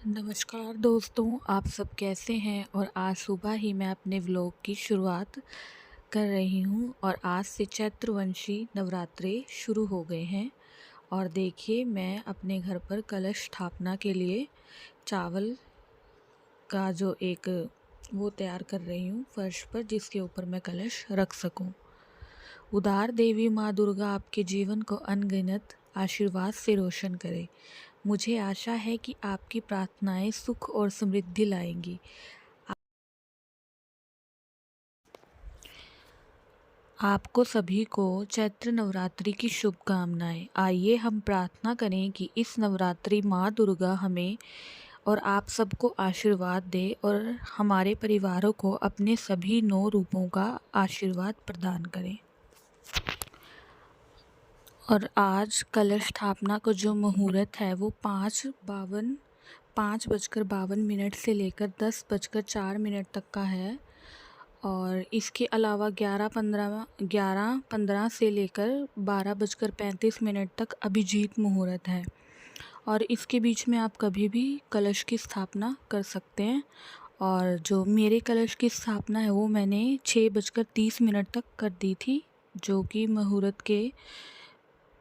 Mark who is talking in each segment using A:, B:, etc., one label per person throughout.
A: नमस्कार दोस्तों, आप सब कैसे हैं। और आज सुबह ही मैं अपने व्लॉग की शुरुआत कर रही हूं और आज से चैत्रवंशी नवरात्रे शुरू हो गए हैं। और देखिए, मैं अपने घर पर कलश स्थापना के लिए चावल का जो एक वो तैयार कर रही हूं फर्श पर, जिसके ऊपर मैं कलश रख सकूं। उदार देवी माँ दुर्गा आपके जीवन को अनगिनत आशीर्वाद से रोशन करे। मुझे आशा है कि आपकी प्रार्थनाएं सुख और समृद्धि लाएंगी। आपको सभी को चैत्र नवरात्रि की शुभकामनाएं। आइए हम प्रार्थना करें कि इस नवरात्रि माँ दुर्गा हमें और आप सबको आशीर्वाद दे और हमारे परिवारों को अपने सभी 9 रूपों का आशीर्वाद प्रदान करें। और आज कलश स्थापना का जो मुहूर्त है वो 5:52 से लेकर 10:04 तक का है। और इसके अलावा 11:15 से लेकर 12:35 तक अभिजीत मुहूर्त है। और इसके बीच में आप कभी भी कलश की स्थापना कर सकते हैं। और जो मेरे कलश की स्थापना है वो मैंने 6:30 तक कर दी थी, जो कि मुहूर्त के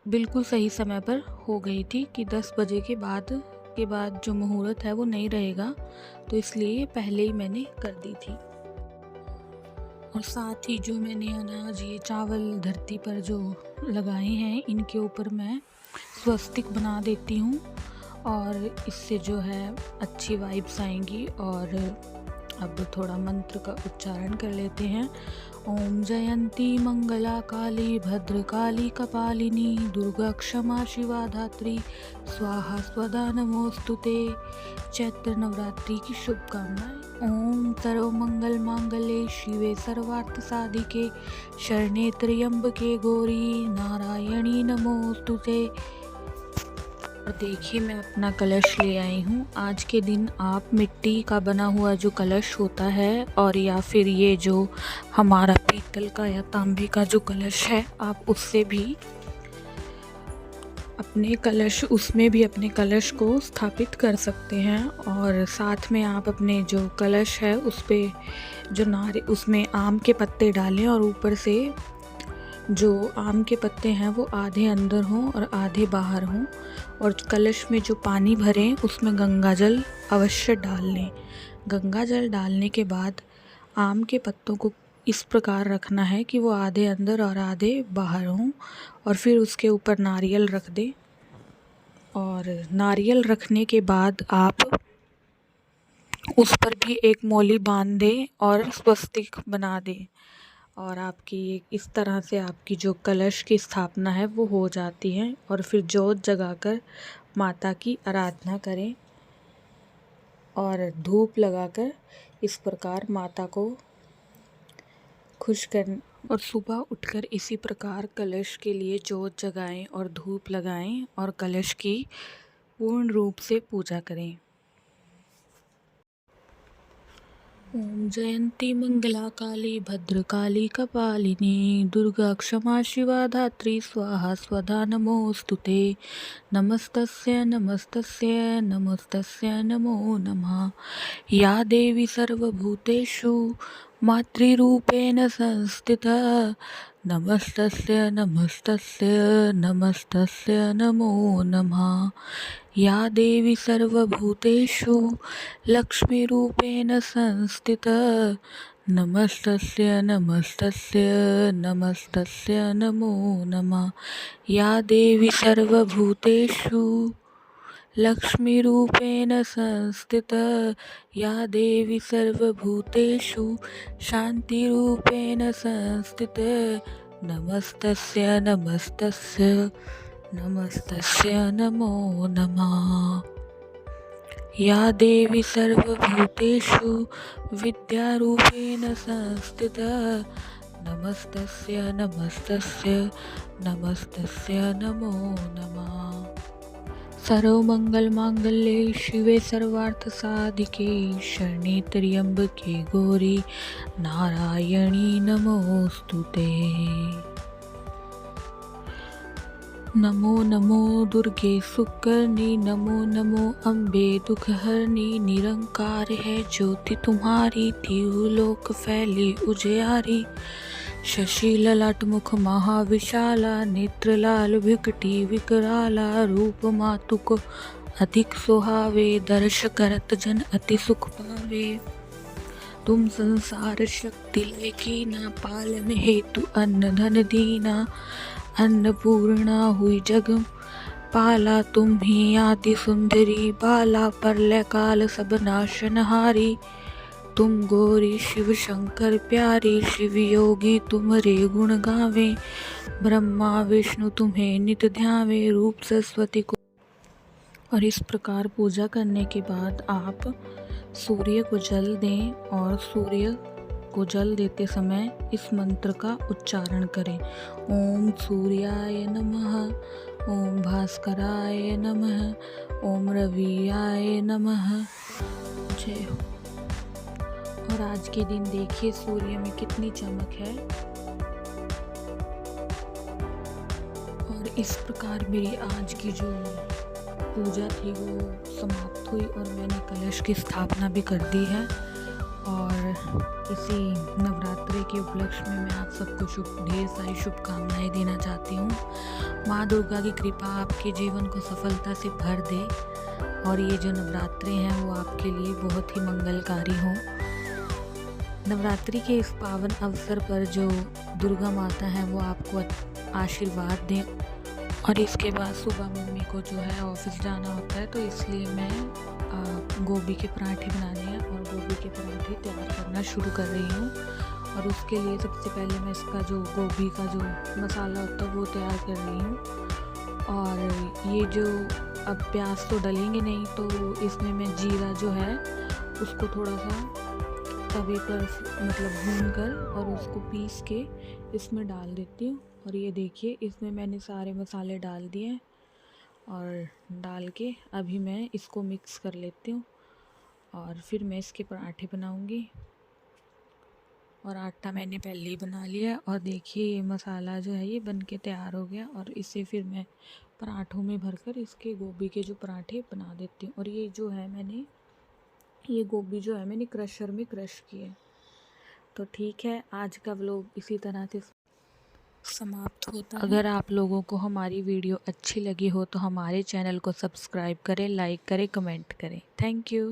A: बिल्कुल सही समय पर हो गई थी कि 10 बजे के बाद जो मुहूर्त है वो नहीं रहेगा, तो इसलिए पहले ही मैंने कर दी थी। और साथ ही जो मैंने अनाज ये चावल धरती पर जो लगाए हैं, इनके ऊपर मैं स्वस्तिक बना देती हूँ और इससे जो है अच्छी वाइब्स आएंगी। और अब थोड़ा मंत्र का उच्चारण कर लेते हैं। ओम जयंती मंगला काली भद्रकाली कपालिनी दुर्गा क्षमा शिवा धात्री स्वाहा स्वधा नमोस्तुते। चैत्र नवरात्रि की शुभकामनाएं। ओम सर्व मंगल मांगल्ये शिवे सर्वार्थ साधिके शरणे त्र्यंबके गौरी नारायणी नमोस्तुते। और देखिए, मैं अपना कलश ले आई हूँ। आज के दिन आप मिट्टी का बना हुआ जो कलश होता है और या फिर ये जो हमारा पीतल का या तांबे का जो कलश है, आप उसमें भी अपने कलश को स्थापित कर सकते हैं। और साथ में आप अपने जो कलश है उस पे उसमें आम के पत्ते डालें और ऊपर से जो आम के पत्ते हैं वो आधे अंदर हों और आधे बाहर हों। और कलश में जो पानी भरें उसमें गंगा जल अवश्य डाल लें। गंगा जल डालने के बाद आम के पत्तों को इस प्रकार रखना है कि वो आधे अंदर और आधे बाहर हों। और फिर उसके ऊपर नारियल रख दें। और नारियल रखने के बाद आप उस पर भी एक मौली बांध दें और स्वस्तिक बना दें। और आपकी इस तरह से आपकी जो कलश की स्थापना है वो हो जाती है। और फिर जोत जगाकर माता की आराधना करें और धूप लगाकर इस प्रकार माता को खुश कर। और सुबह उठकर इसी प्रकार कलश के लिए जोत जगाएं और धूप लगाएं और कलश की पूर्ण रूप से पूजा करें। ओम जयंती मंगला काली भद्रकाली कपालिनी दुर्गा क्षमा शिवा धात्री स्वाहा स्वधा नमोस्तुते। नमस्तस्य नमस्तस्य नमस्तस्य नमो नमः। या देवी सर्वभूतेषु मातृरूपेण संस्थिता नमस्तस्य नमस्तस्य नमस्तस्य नमो नमः। या देवी सर्वभूतेषु लक्ष्मीरूपेण संस्थिता नमस्तस्य नमस्तस्य नमस्तस्य नमो नमः। या देवी सर्वभूतेषु लक्ष्मीरूपेण संस्थिता या देवी सर्वभूतेषु शान्तिरूपेण संस्थिता नमस्तस्य नमस्तस्य नमस्तस्य नमो नमः। या देवी सर्वभूतेषु विद्यारूपेण संस्थिता नमस्तस्य नमस्तस्य नमस्तस्य नमो नमः। सर्वमंगल मांगल्ये शिवे सर्वार्थ साधिके शरणे त्र्यंबके गौरी नारायणी नमोस्तुते। नमो नमो दुर्गे सुकर्णी, नमो नमो अम्बे दुखहरणी। निरंकार है ज्योति तुम्हारी, लोक फैली उजियारी। शशि ललाट मुख महाविशाला, नेत्र लाल विकटी विकराला। रूप मातुक अधिक सुहावे, दर्श करत जन अति सुख पावे। तुम संसार शक्ति लेकी ना, पालन हेतु अन्न धन दीना। अन्नपूर्णा हुई जग पाला, तुम ही आदि सुंदरी बाला। प्रलय काल सब नाशनहारी, तुम गौरी शिव शंकर प्यारी। शिव योगी तुम्हारे गुण गावे, ब्रह्मा विष्णु तुम्हें नित ध्यावे। रूप सरस्वती को। और इस प्रकार पूजा करने के बाद आप सूर्य को जल दें और सूर्य को जल देते समय इस मंत्र का उच्चारण करें। ओम सूर्याय नमः, ओम भास्कराय नमः, ओम रवियाय नमः। जय हो। और आज के दिन देखिए सूर्य में कितनी चमक है। और इस प्रकार मेरी आज की जो पूजा थी वो समाप्त हुई और मैंने कलश की स्थापना भी कर दी है। और इसी नवरात्रि के उपलक्ष्य में मैं आप सबको ढेर सारी शुभकामनाएं देना चाहती हूँ। माँ दुर्गा की कृपा आपके जीवन को सफलता से भर दे और ये जो नवरात्रि हैं वो आपके लिए बहुत ही मंगलकारी हो। नवरात्रि के इस पावन अवसर पर जो दुर्गा माता हैं वो आपको आशीर्वाद दें। और इसके बाद सुबह मम्मी को जो है ऑफिस जाना होता है, तो इसलिए मैं गोभी के पराठे बनाने हैं और गोभी के पराठे तैयार करना शुरू कर रही हूँ। और उसके लिए सबसे पहले मैं इसका जो गोभी का जो मसाला होता है वो तैयार कर रही हूँ। और ये जो अब प्याज तो डलेंगे नहीं, तो इसमें मैं जीरा जो है उसको थोड़ा सा तवे पर मतलब भून कर और उसको पीस के इसमें डाल देती हूँ। और ये देखिए इसमें मैंने सारे मसाले डाल दिए और डाल के अभी मैं इसको मिक्स कर लेती हूँ और फिर मैं इसके पराठे बनाऊँगी। और आटा मैंने पहले ही बना लिया और देखिए ये मसाला जो है ये बन के तैयार हो गया। और इसे फिर मैं पराठों में भरकर इसके गोभी के जो पराठे बना देती हूँ। और ये जो है ये गोभी जो है मैंने क्रशर में क्रश किया। तो ठीक है, आज का व्लॉग इसी तरह से समाप्त होता है। अगर आप लोगों को हमारी वीडियो अच्छी लगी हो तो हमारे चैनल को सब्सक्राइब करें, लाइक करें, कमेंट करें। Thank you.